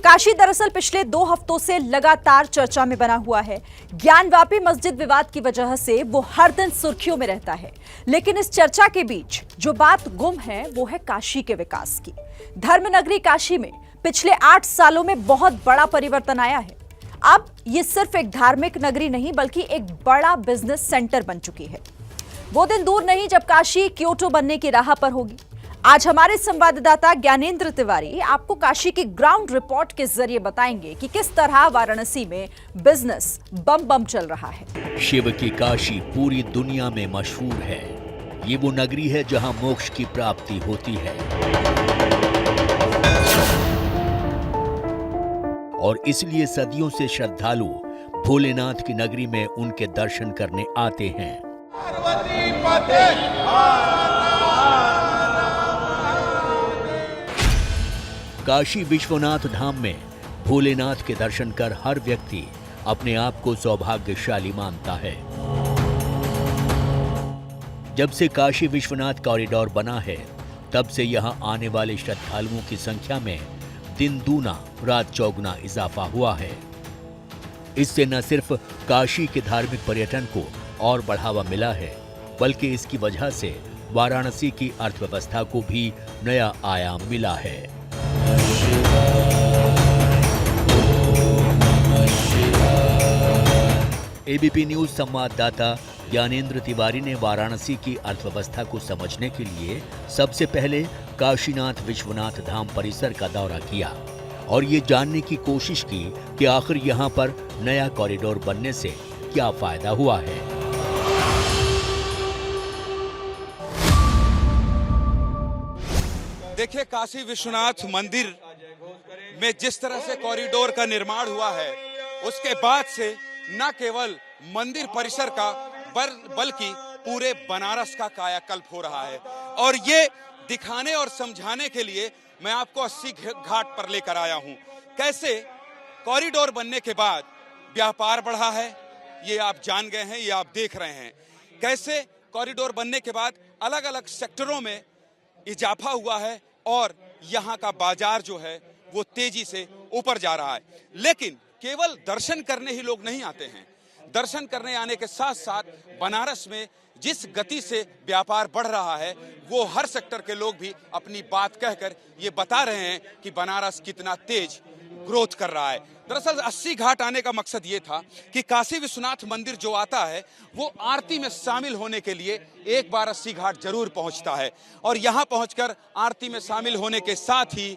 काशी दरअसल पिछले 2 हफ्तों से लगातार चर्चा में बना हुआ है। ज्ञानवापी मस्जिद विवाद की वजह से वो हर दिन सुर्खियों में रहता है। लेकिन इस चर्चा के बीच जो बात गुम है वो है काशी के विकास की। धर्मनगरी काशी में पिछले 8 सालों में बहुत बड़ा परिवर्तन आया है। अब ये सिर्फ एक धार्मिक नगरी नहीं बल्कि एक बड़ा बिजनेस सेंटर बन चुकी है। वो दिन दूर नहीं जब काशी क्योटो बनने की राह पर होगी। आज हमारे संवाददाता ज्ञानेंद्र तिवारी आपको काशी की ग्राउंड रिपोर्ट के जरिए बताएंगे कि किस तरह वाराणसी में बिजनेस बम बम चल रहा है। शिव की काशी पूरी दुनिया में मशहूर है। ये वो नगरी है जहां मोक्ष की प्राप्ति होती है और इसलिए सदियों से श्रद्धालु भोलेनाथ की नगरी में उनके दर्शन करने आते हैं। काशी विश्वनाथ धाम में भोलेनाथ के दर्शन कर हर व्यक्ति अपने आप को सौभाग्यशाली मानता है। जब से काशी विश्वनाथ कॉरिडोर बना है तब से यहां आने वाले श्रद्धालुओं की संख्या में दिन दूना रात चौगुना इजाफा हुआ है। इससे न सिर्फ काशी के धार्मिक पर्यटन को और बढ़ावा मिला है बल्कि इसकी वजह से वाराणसी की अर्थव्यवस्था को भी नया आयाम मिला है। एबीपी न्यूज संवाददाता ज्ञानेंद्र तिवारी ने वाराणसी की अर्थव्यवस्था को समझने के लिए सबसे पहले काशीनाथ विश्वनाथ धाम परिसर का दौरा किया और ये जानने की कोशिश की कि आखिर यहाँ पर नया कॉरिडोर बनने से क्या फायदा हुआ है। देखिए, काशी विश्वनाथ मंदिर में जिस तरह से कॉरिडोर का निर्माण हुआ है उसके बाद से न केवल मंदिर परिसर का बल्कि पूरे बनारस का कायाकल्प हो रहा है। और ये दिखाने और समझाने के लिए मैं आपको 80 घाट पर लेकर आया हूं। कैसे कॉरिडोर बनने के बाद व्यापार बढ़ा है ये आप जान गए हैं, ये आप देख रहे हैं। कैसे कॉरिडोर बनने के बाद अलग अलग सेक्टरों में इजाफा हुआ है और यहाँ का बाजार जो है वो तेजी से ऊपर जा रहा है। लेकिन केवल दर्शन करने ही लोग नहीं आते हैं। दर्शन करने आने के साथ साथ बनारस में जिस गति से व्यापार बढ़ रहा है वो हर सेक्टर के लोग भी अपनी बात कहकर ये बता रहे हैं कि बनारस कितना तेज ग्रोथ कर रहा है। दरअसल 80 घाट आने का मकसद ये था कि काशी विश्वनाथ मंदिर जो आता है वो आरती में शामिल होने के लिए एक बार 80 घाट जरूर पहुंचता है और यहाँ पहुंचकर आरती में शामिल होने के साथ ही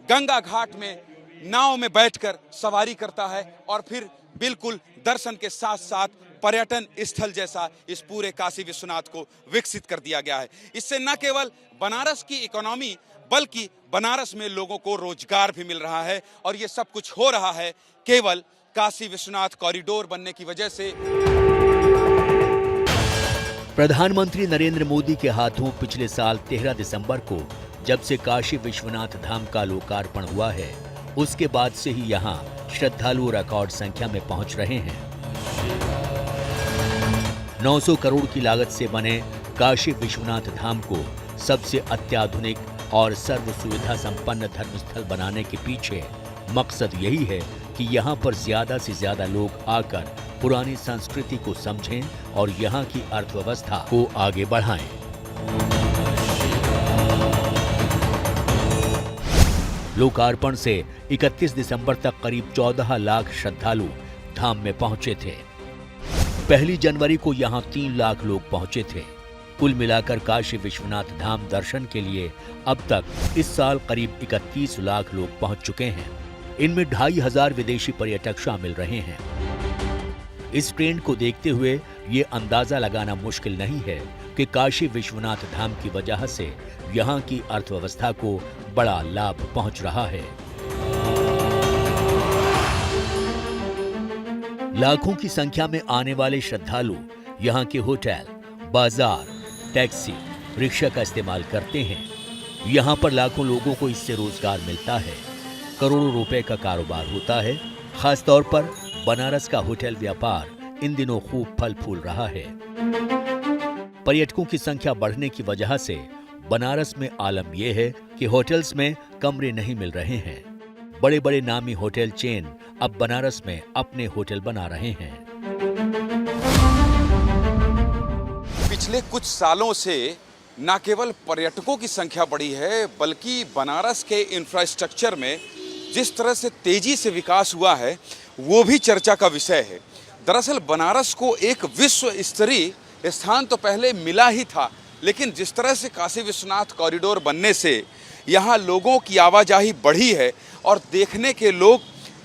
गंगा घाट में नाव में बैठकर सवारी करता है और फिर बिल्कुल दर्शन के साथ साथ पर्यटन स्थल जैसा इस पूरे काशी विश्वनाथ को विकसित कर दिया गया है। इससे न केवल बनारस की इकोनॉमी बल्कि बनारस में लोगों को रोजगार भी मिल रहा है और ये सब कुछ हो रहा है केवल काशी विश्वनाथ कॉरिडोर बनने की वजह से। प्रधानमंत्री नरेंद्र मोदी के हाथों पिछले साल 13 दिसंबर को जब से काशी विश्वनाथ धाम का लोकार्पण हुआ है उसके बाद से ही यहाँ श्रद्धालु रिकॉर्ड संख्या में पहुंच रहे हैं। 900 करोड़ की लागत से बने काशी विश्वनाथ धाम को सबसे अत्याधुनिक और सर्व सुविधा संपन्न धर्मस्थल बनाने के पीछे मकसद यही है कि यहाँ पर ज्यादा से ज्यादा लोग आकर पुरानी संस्कृति को समझें और यहाँ की अर्थव्यवस्था को आगे बढ़ाएं। लोकार्पण से 31 दिसंबर तक करीब 14 लाख श्रद्धालु धाम में पहुंचे थे। 1 जनवरी को यहां 3 लाख लोग पहुंचे थे। कुल मिलाकर काशी विश्वनाथ धाम दर्शन के लिए अब तक इस साल करीब 31 लाख लोग पहुंच चुके हैं। इनमें 2500 विदेशी पर्यटक शामिल रहे हैं। इस ट्रेंड को देखते हुए ये अंदाजा लगाना मुश्किल नहीं है कि काशी विश्वनाथ धाम की वजह से यहाँ की अर्थव्यवस्था को बड़ा लाभ पहुंच रहा है। लाखों की संख्या में आने वाले श्रद्धालु यहाँ के होटल, बाजार, टैक्सी, रिक्शा का इस्तेमाल करते हैं। यहाँ पर लाखों लोगों को इससे रोजगार मिलता है। करोड़ों रुपए का कारोबार होता है। खासतौर पर बनारस का होटल व्यापार इन दिनों खूब फल फूल रहा है। पर्यटकों की संख्या बढ़ने की वजह से बनारस में आलम यह है कि होटल्स में कमरे नहीं मिल रहे हैं। बड़े बड़े नामी होटल चेन अब बनारस में अपने होटल बना रहे हैं। पिछले कुछ सालों से न केवल पर्यटकों की संख्या बढ़ी है, बल्कि बनारस के इंफ्रास्ट्रक्चर में जिस तरह से तेजी से विकास हुआ है वो भी चर्चा का विषय है। दरअसल बनारस को एक विश्व स्तरीय स्थान तो पहले मिला ही था, लेकिन जिस तरह से काशी विश्वनाथ कॉरिडोर बनने से यहाँ लोगों की आवाजाही बढ़ी है और देखने के लोग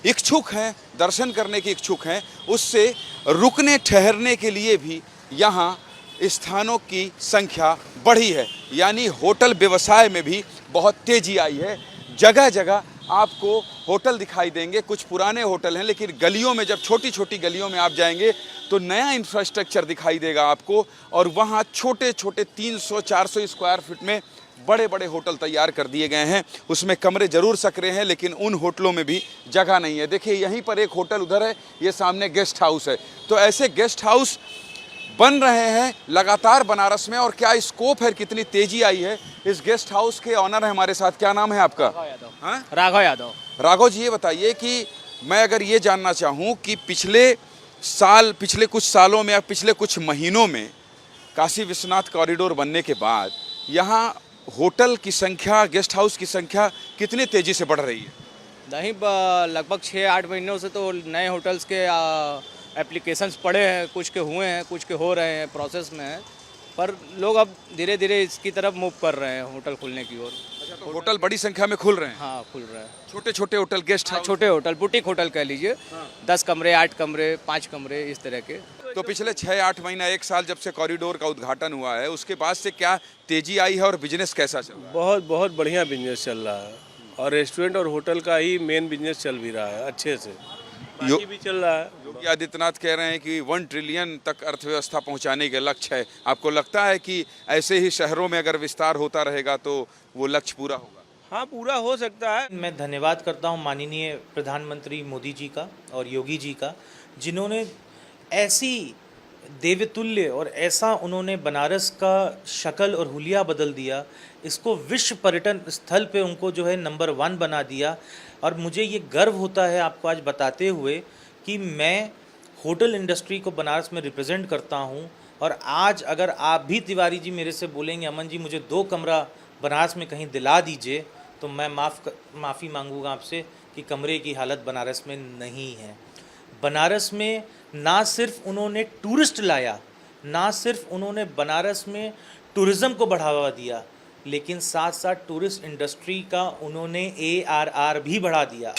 इच्छुक हैं, दर्शन करने के इच्छुक हैं, उससे रुकने ठहरने के लिए भी यहाँ स्थानों की संख्या बढ़ी है। यानी होटल व्यवसाय में भी बहुत तेजी आई है। जगह जगह आपको होटल दिखाई देंगे, कुछ पुराने होटल हैं, लेकिन गलियों में जब छोटी छोटी गलियों में आप जाएंगे तो नया इंफ्रास्ट्रक्चर दिखाई देगा आपको, और वहाँ छोटे छोटे 300-400 स्क्वायर फीट में बड़े बड़े होटल तैयार कर दिए गए हैं। उसमें कमरे जरूर सकरे हैं, लेकिन उन होटलों में भी जगह नहीं है। देखिए यहीं पर एक होटल उधर है, ये सामने गेस्ट हाउस है। तो ऐसे गेस्ट हाउस बन रहे हैं लगातार बनारस में, और क्या स्कोप है, कितनी तेजी आई है। इस गेस्ट हाउस के ऑनर है हमारे साथ। क्या नाम है आपका? हाँ, राघव यादव। राघव जी, ये बताइए कि मैं अगर ये जानना चाहूँ कि पिछले कुछ सालों में या पिछले कुछ महीनों में काशी विश्वनाथ कॉरिडोर बनने के बाद यहाँ होटल की संख्या, गेस्ट हाउस की संख्या कितनी तेजी से बढ़ रही है? नहीं, लगभग 6-8 महीनों से तो नए होटल्स के एप्लीकेशंस पड़े हैं, कुछ के हुए हैं, कुछ के हो रहे हैं, प्रोसेस में है, पर लोग अब धीरे धीरे इसकी तरफ मूव कर रहे हैं, होटल खुलने की ओर। अच्छा, तो होटल बड़ी संख्या में खुल रहे हैं? हाँ, खुल रहे हैं। छोटे छोटे होटल, गेस्ट हाउस, छोटे होटल, बुटीक होटल कह लीजिए। 10 कमरे, 8 कमरे, 5 कमरे, इस तरह के। तो पिछले 6-8 महीना, 1 साल जब से कॉरिडोर का उद्घाटन हुआ है, उसके बाद से क्या तेजी आई है और बिजनेस कैसा चल रहा है? बहुत बहुत बढ़िया बिजनेस चल रहा है, और रेस्टोरेंट और होटल का ही मेन बिजनेस चल भी रहा है अच्छे से, बाकी भी चल रहा है। योगी आदित्यनाथ कह रहे हैं कि 1 ट्रिलियन तक अर्थव्यवस्था पहुंचाने के लक्ष्य है। आपको लगता है कि ऐसे ही शहरों में अगर विस्तार होता रहेगा तो वो लक्ष्य पूरा होगा? हाँ, पूरा हो सकता है। मैं धन्यवाद करता हूं माननीय प्रधानमंत्री मोदी जी का और योगी जी का, जिन्होंने ऐसी देवतुल्य और ऐसा उन्होंने बनारस का शक्ल और हुलिया बदल दिया, इसको विश्व पर्यटन स्थल पे उनको जो है नंबर 1 बना दिया। और मुझे ये गर्व होता है आपको आज बताते हुए कि मैं होटल इंडस्ट्री को बनारस में रिप्रेजेंट करता हूँ। और आज अगर आप भी तिवारी जी मेरे से बोलेंगे अमन जी मुझे 2 कमरा बनारस में कहीं दिला दीजिए, तो मैं माफ़ी मांगूंगा आपसे कि कमरे की हालत बनारस में नहीं है। बनारस में ना सिर्फ उन्होंने टूरिस्ट लाया, ना सिर्फ उन्होंने बनारस में टूरिज़्म को बढ़ावा दिया, लेकिन साथ साथ टूरिस्ट इंडस्ट्री का उन्होंने ARR भी बढ़ा दिया।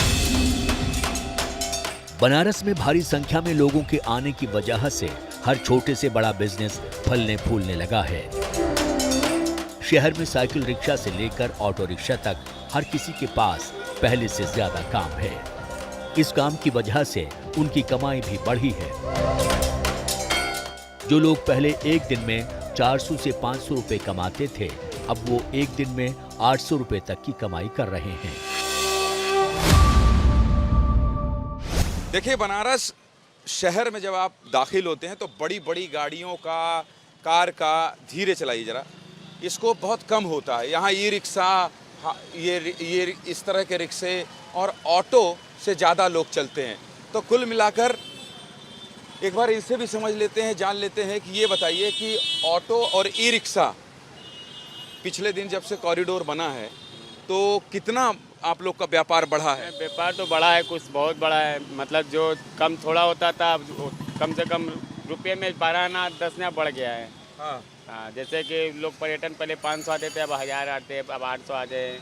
बनारस में भारी संख्या में लोगों के आने की वजह से हर छोटे से बड़ा बिजनेस फलने फूलने लगा है। शहर में साइकिल रिक्शा से लेकर ऑटो रिक्शा तक हर किसी के पास पहले से ज्यादा काम है। इस काम की वजह से उनकी कमाई भी बढ़ी है। जो लोग पहले एक दिन में 400 से 500 रुपए कमाते थे, अब वो एक दिन में 800 रुपए तक की कमाई कर रहे हैं। देखिए, बनारस शहर में जब आप दाखिल होते हैं तो बड़ी बड़ी गाड़ियों का, कार का, धीरे चलाइए जरा, इसको बहुत कम होता है। यहाँ ई रिक्शा, ये इस तरह के रिक्शे और ऑटो से ज़्यादा लोग चलते हैं। तो कुल मिलाकर एक बार इनसे भी समझ लेते हैं, जान लेते हैं कि ये बताइए कि ऑटो और ई रिक्शा पिछले दिन जब से कॉरिडोर बना है तो कितना आप लोग का व्यापार बढ़ा है? व्यापार तो बढ़ा है, कुछ बहुत बड़ा है। मतलब जो कम थोड़ा होता था, अब कम से कम रुपये में 12 आना 10 आना बढ़ गया है। हाँ, हाँ, जैसे कि लोग पर्यटन पहले 500 आते थे, अब 1000 आते हैं, अब 800 आ जाए।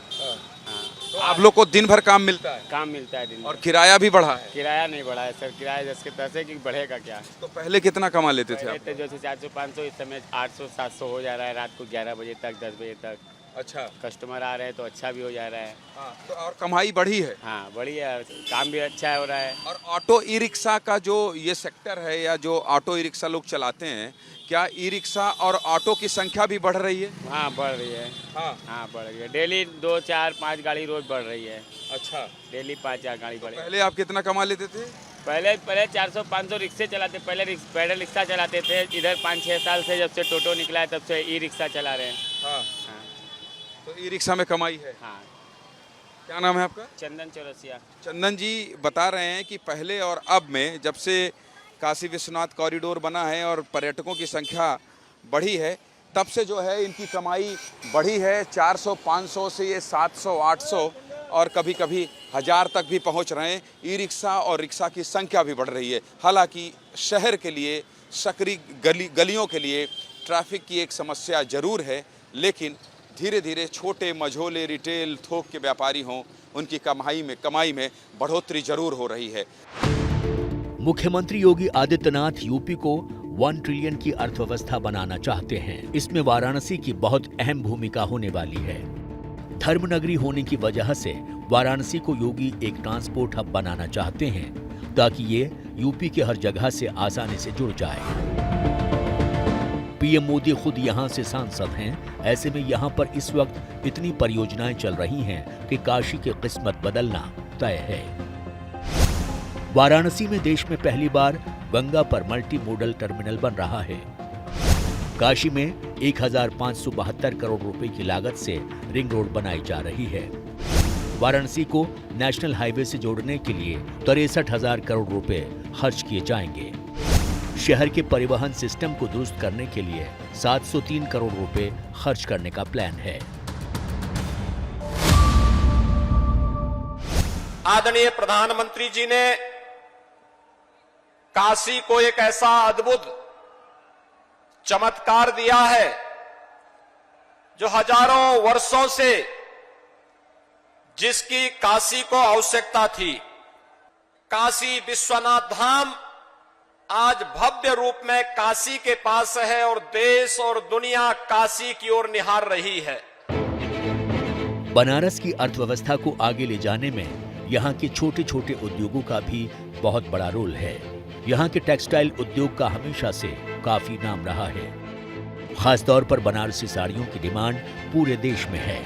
हाँ, तो आप लोग को दिन भर काम मिलता है? काम मिलता है दिन और किराया भी बढ़ा है? किराया नहीं बढ़ा है सर, किराया जिसके पैसे की बढ़ेगा क्या। तो पहले कितना कमा लेते थे आप? पहले तो जैसे 400-500, इस समय 800-700 हो जा रहा है रात को 11 बजे तक, 10 बजे तक। अच्छा, कस्टमर आ रहे हैं तो अच्छा भी हो जा रहा है। हाँ, तो और कमाई बढ़ी है? हाँ, बढ़िया, काम भी अच्छा हो रहा है। और ऑटो ई रिक्शा का जो ये सेक्टर है, या जो ऑटो ई रिक्शा लोग चलाते हैं, क्या ई रिक्शा और ऑटो की संख्या भी बढ़ रही है? हाँ, बढ़ रही है। हाँ, बढ़ रही है। डेली 2, 4, 5 गाड़ी रोज बढ़ रही है। अच्छा, डेली 5-4 गाड़ी बढ़ रही है। पहले आप कितना कमा लेते थे? पहले 400-500 रिक्शे चलाते, पहले पैडल रिक्शा चलाते थे। इधर 5-6 साल से जब से टोटो निकला है तब से ई रिक्शा चला रहे हैं। हाँ, हाँ, तो ई रिक्शा में कमाई है? हाँ। क्या नाम है आपका? चंदन चौरसिया। चंदन जी बता रहे हैं कि पहले और अब में जब से काशी विश्वनाथ कॉरिडोर बना है और पर्यटकों की संख्या बढ़ी है, तब से जो है इनकी कमाई बढ़ी है। 400-500 से ये 700-800 और कभी कभी 1000 तक भी पहुंच रहे हैं। ई रिक्शा और रिक्शा की संख्या भी बढ़ रही है। हालांकि शहर के लिए, सकरी गलियों के लिए ट्रैफिक की एक समस्या ज़रूर है, लेकिन धीरे धीरे छोटे मझोले रिटेल थोक के व्यापारी हों, उनकी कमाई में बढ़ोतरी जरूर हो रही है। मुख्यमंत्री योगी आदित्यनाथ यूपी को 1 ट्रिलियन की अर्थव्यवस्था बनाना चाहते हैं। इसमें वाराणसी की बहुत अहम भूमिका होने वाली है। धर्मनगरी होने की वजह से वाराणसी को योगी एक ट्रांसपोर्ट हब बनाना चाहते हैं, ताकि ये यूपी के हर जगह से आसानी से जुड़ जाए। पीएम मोदी खुद यहां से सांसद हैं। ऐसे में यहां पर इस वक्त इतनी परियोजनाएं चल रही हैं कि काशी की किस्मत बदलना तय है। वाराणसी में देश में पहली बार गंगा पर मल्टी मोडल टर्मिनल बन रहा है। काशी में 1572 करोड़ रुपए की लागत से रिंग रोड बनाई जा रही है। वाराणसी को नेशनल हाईवे से जोड़ने के लिए 63,000 करोड़ रुपए खर्च किए जाएंगे। शहर के परिवहन सिस्टम को दुरुस्त करने के लिए 703 करोड़ रुपए खर्च करने का प्लान है। आदरणीय प्रधानमंत्री जी ने काशी को एक ऐसा अद्भुत चमत्कार दिया है जो हजारों वर्षों से जिसकी काशी को आवश्यकता थी। काशी विश्वनाथ धाम आज भव्य रूप में काशी के पास है और देश और दुनिया काशी की ओर निहार रही है। बनारस की अर्थव्यवस्था को आगे ले जाने में यहाँ के छोटे छोटे उद्योगों का भी बहुत बड़ा रोल है। यहाँ के टेक्सटाइल उद्योग का हमेशा से काफी नाम रहा है। खासतौर पर बनारसी साड़ियों की डिमांड पूरे देश में है।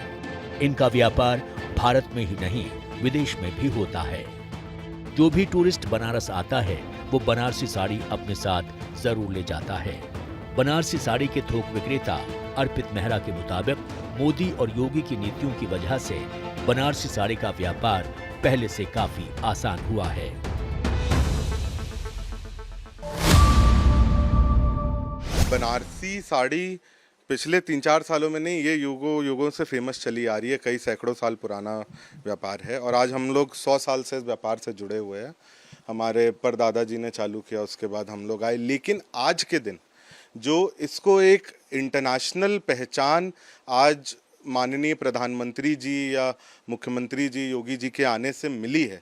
इनका व्यापार भारत में ही नहीं, विदेश में भी होता है। जो भी टूरिस्ट बनारस आता है वो बनारसी साड़ी अपने साथ जरूर ले जाता है। बनारसी साड़ी के थोक विक्रेता अर्पित मेहरा के मुताबिक मोदी और योगी की नीतियों की वजह से बनारसी साड़ी का व्यापार पहले से काफी आसान हुआ है। बनारसी साड़ी पिछले 3-4 सालों में नहीं, ये युगों से फेमस चली आ रही है। कई सैकड़ों साल पुराना व्यापार है और आज हम लोग 100 साल से इस व्यापार से जुड़े हुए हैं। हमारे परदादा जी ने चालू किया, उसके बाद हम लोग आए। लेकिन आज के दिन जो इसको एक इंटरनेशनल पहचान आज माननीय प्रधानमंत्री जी या मुख्यमंत्री जी योगी जी के आने से मिली है,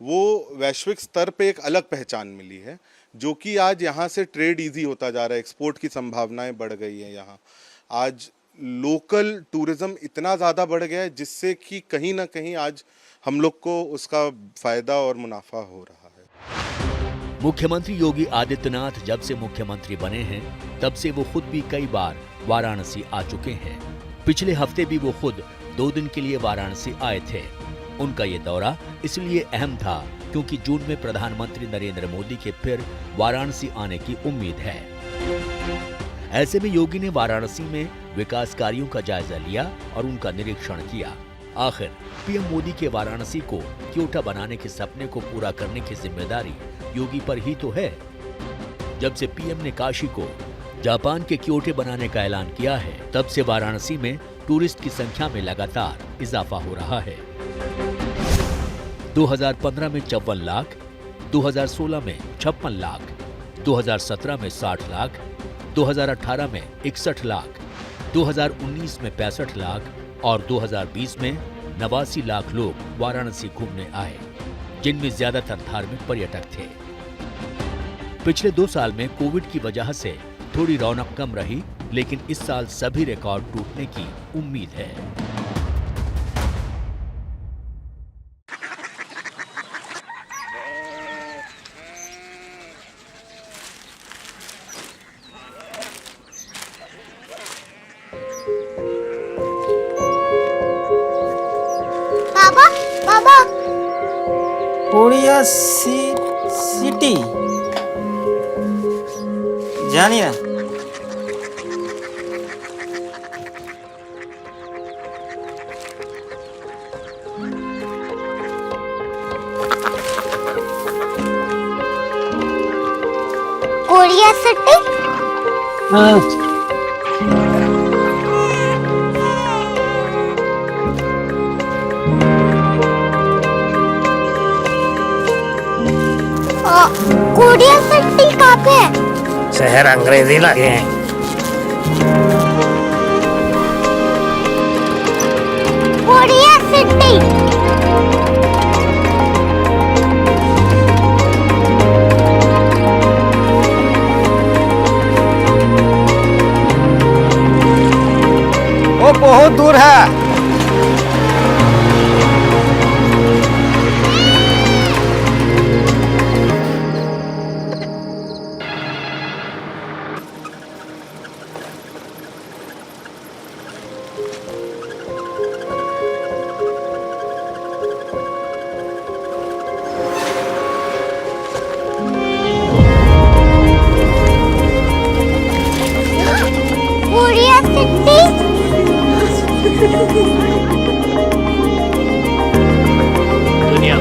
वो वैश्विक स्तर पे एक अलग पहचान मिली है, जो कि आज यहाँ से ट्रेड इजी होता जा रहा है। एक्सपोर्ट की संभावनाएं बढ़ गई हैं। यहाँ आज लोकल टूरिज्म इतना ज़्यादा बढ़ गया है जिससे कि कहीं ना कहीं आज हम लोग को उसका फायदा और मुनाफा हो रहा है। मुख्यमंत्री योगी आदित्यनाथ जब से मुख्यमंत्री बने हैं तब से वो खुद भी कई बार वाराणसी आ चुके हैं। पिछले हफ्ते भी वो खुद 2 दिन के लिए वाराणसी आए थे। उनका ये दौरा इसलिए अहम था क्योंकि जून में प्रधानमंत्री नरेंद्र मोदी के फिर वाराणसी आने की उम्मीद है। ऐसे में योगी ने वाराणसी में विकास कार्यों का जायजा लिया और उनका निरीक्षण किया। आखिर पीएम मोदी के वाराणसी को क्योटा बनाने के सपने को पूरा करने की जिम्मेदारी योगी पर ही तो है। जब से पीएम ने काशी को जापान के क्योटो बनाने का ऐलान किया है, तब से वाराणसी में टूरिस्ट की संख्या में लगातार इजाफा हो रहा है। 2015 में 54 लाख, 2016 में 56 लाख, 2017 में 60 लाख, 2018 में 61 लाख, 2019 में 65 लाख और 2020 में 89 लाख लोग वाराणसी घूमने आए, जिनमें ज्यादातर धार्मिक पर्यटक थे। पिछले 2 साल में कोविड की वजह से थोड़ी रौनक कम रही, लेकिन इस साल सभी रिकॉर्ड टूटने की उम्मीद है। बाबा बाबा उड़िया सिटी जानिए ना। Korea city. कोरिया सिटी कहाँ पे है? शहर अंग्रेजी लगे हैं। Korea city. वो बहुत दूर है। Korea city. दुनिया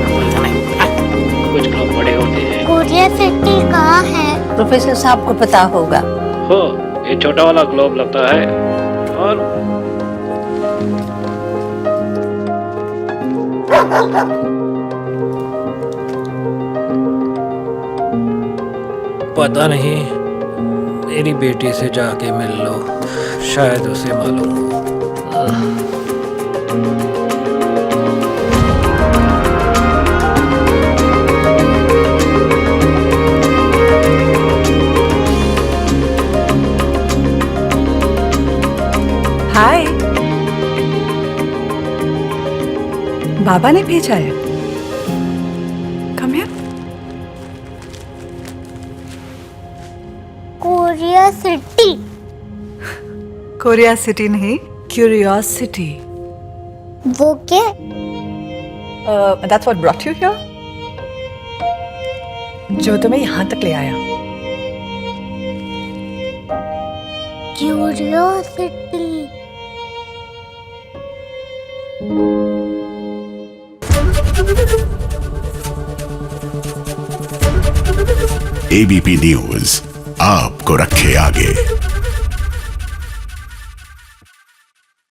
कुछ लोग बड़े होते हैं। कोरिया सिटी कहाँ है? प्रोफेसर साहब को पता होगा। हो, ये छोटा वाला ग्लोब लगता है और पता नहीं, मेरी बेटी से जाके मिल लो, शायद उसे मालूम हो। हाय, बाबा ने भेजा है। Come here. Korea city. Korea city नहीं, क्यूरियोसिटी। वो क्या? That's what brought you here? जो तुम्हें यहाँ तक ले आया। क्यूरियोसिटी। ABP न्यूज आपको रखे आगे।